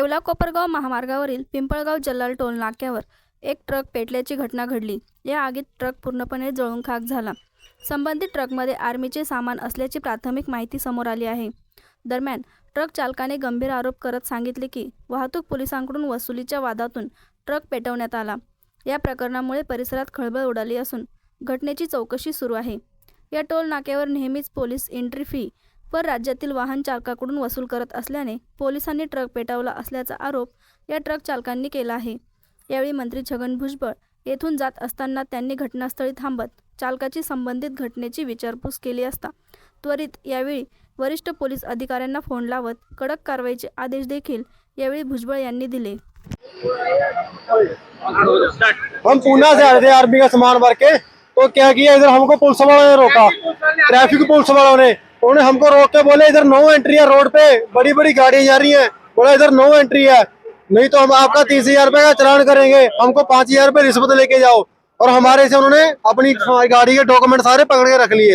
येवला कोपरगाव महामार्गावरील पिंपळगाव जल्लाल टोल नाक्यावर एक ट्रक पेटल्याची घटना घडली। या आगीत ट्रक पूर्णपणे जळून खाक झाला। संबंधित ट्रकमध्ये आर्मीचे सामान असल्याची प्राथमिक माहिती समोर आली आहे। दरम्यान ट्रक चालकाने गंभीर आरोप करत सांगितले की वाहतूक पोलिसांकडून वसुलीच्या वादातून ट्रक पेटवण्यात आला। या प्रकरणामुळे परिसरात खळबळ उडाली असून घटनेची चौकशी सुरू आहे। या टोल नाक्यावर नेहमीच पोलीस एंट्री फी वर राज्यातील वाहन चालकाकडून वसूल करत असल्याने पोलिसांनी ट्रक पेटवला असल्याचा आरोप या ट्रक चालकांनी केला आहे। यावेळी मंत्री छगन भुजबळ येथून जात असताना त्यांनी घटनास्थळी थांबत चालकाची संबंधित घटनेची विचारपूस केली असता त्वरित यावेळी वरिष्ठ पोलीस अधिकाऱ्यांना फोन लावत कडक कारवाईचे आदेश देखील यावेळी भुजबळ यांनी दिले। हम पूना से आए थे आर्मी का सामान भर के, तो क्या किया इधर हमको पुलिस वालों ने रोका, ट्रैफिक पुलिस वालों ने उन्होंने हमको रोक के बोले इधर नो एंट्री है, रोड पे बड़ी बड़ी गाड़ियां जा रही हैं, बोला इधर नो एंट्री है, नहीं तो हम आपका 30,000 रुपए का चालान करेंगे, हमको 5,000 रुपए रिश्वत लेके जाओ। और हमारे से उन्होंने अपनी गाड़ी के डॉक्यूमेंट सारे पकड़ के रख लिए।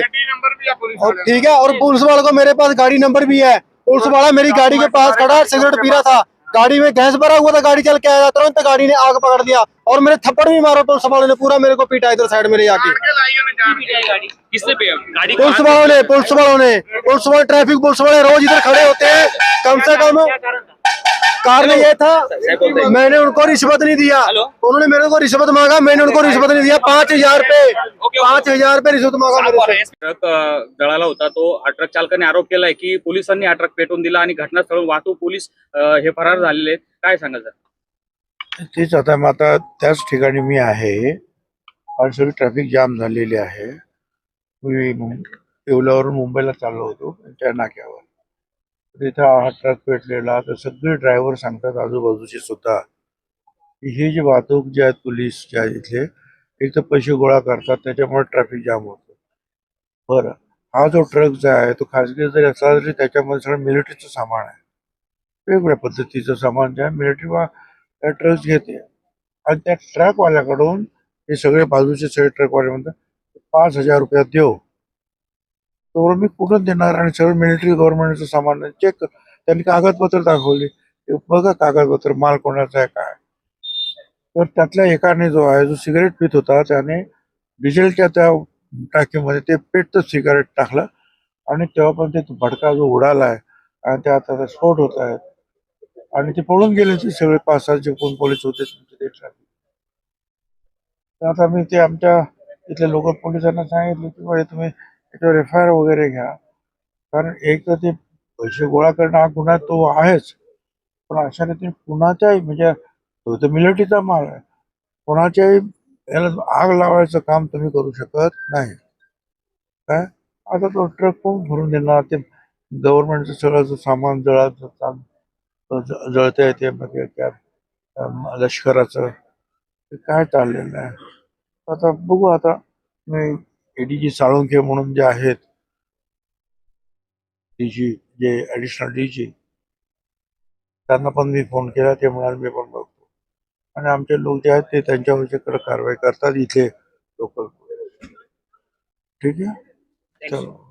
और ठीक है, और पुलिस वालों को मेरे पास गाड़ी नंबर भी है। पुलिस वाला मेरी गाड़ी के पास खड़ा सिगरेट पी रहा था, गाड़ी में गैस भरा हुआ था, गाड़ी चल के आया, तुरंत गाड़ी ने आग पकड़ दिया और मेरे थप्पड़ भी मारा। पुलिस वालों ने पूरा मेरे को पीटा इधर साइड में ले जाके। पुलिस वाले ट्रैफिक पुलिस वाले रोज इधर खड़े होते हैं। कम से कम कारण ये था, मैंने उनको रिश्वत नहीं दिया, उन्होंने मेरे को रिश्वत मांगा, मैंने उनको रिश्वत नहीं दिया। 5,000 रुपए 5,000 रुपए रिश्वत मांगा मेरे से। ट्रक जळाला होता, तो ट्रक चालकाने आरोप केलाय की पोलिसांनी हा ट्रक पेटवून दिला आणि घटनास्थळून वाहतूक पोलीस हे फरार झालेले। काय सांगाल सर? तेच आता त्याच ठिकाणी मी आहे आणि सगळी ट्रॅफिक जाम झालेली आहे। मी येवल्यावरून मुंबईला चाललो होतो, त्या नाक्यावर तिथे हा ट्रक पेटलेला। तर सगळे ड्रायव्हर सांगतात आजूबाजूचे सुद्धा की ही जी वाहतूक जे आहेत पोलीस जे आहेत इथले, एक तर पैसे गोळा करतात, त्याच्यामुळे ट्रॅफिक जाम होतं। बरं, हा जो ट्रक जो आहे तो खाजगी जरी असला तरी त्याच्यामध्ये सगळं मिलिटरीचं सामान आहे, वेगवेगळ्या पद्धतीचं सामान जे आहे मिलिटरी ट्रक घेते। आणि त्या ट्रकवाल्याकडून हे सगळे बाजूचे सगळे ट्रकवाले म्हणतात 5,000 रुपये देऊ, तर मी कुठून देणार? आणि सगळं मिलिटरी गव्हर्नमेंटचं सामान चेक त्यांनी कागदपत्र दाखवले, बघा कागदपत्र माल कोणाचा आहे काय। तर त्यातल्या एकाने जो आहे जो सिगारेट पित होता त्याने डिझेलच्या त्या टाकीमध्ये ते पेटतं सिगारेट टाकलं आणि तेव्हा पण ते भडका जो उडाला आहे आणि ते आता स्फोट होत आहेत आणि ते पळून गेले ते सगळे 5-6 जे कोण पोलीस होते ते ट्रॅफिक। तर आता मी ते आमच्या इथल्या लोकल पोलिसांना सांगितलं की बाबा तुम्ही त्याच्यावर FIR वगैरे घ्या, कारण एक तर ते पैसे गोळा करणं हा गुन्हा तो आहेच, पण अशा रीतीने कुणाच्याही म्हणजे तो तर मिलिटरीचा माल आहे, कोणाच्याही याला आग लावायचं काम तुम्ही करू शकत नाही। काय आता तो ट्रक कोण भरून देणार? ते गव्हर्नमेंटचं सगळं सामान जळत आहे, ते लष्कराचं काय चाललेलं आहे। आता बघू, आता मी ADG साळुंखे म्हणून जे आहेत DG, जे ऍडिशनल DG, त्यांना पण मी फोन केला, ते म्हणाले मी पण बघतो। आणि आमचे लोक जे आहेत ते त्यांच्यावर कारवाई करतात इथे लोकल। ठीक आहे, चलो।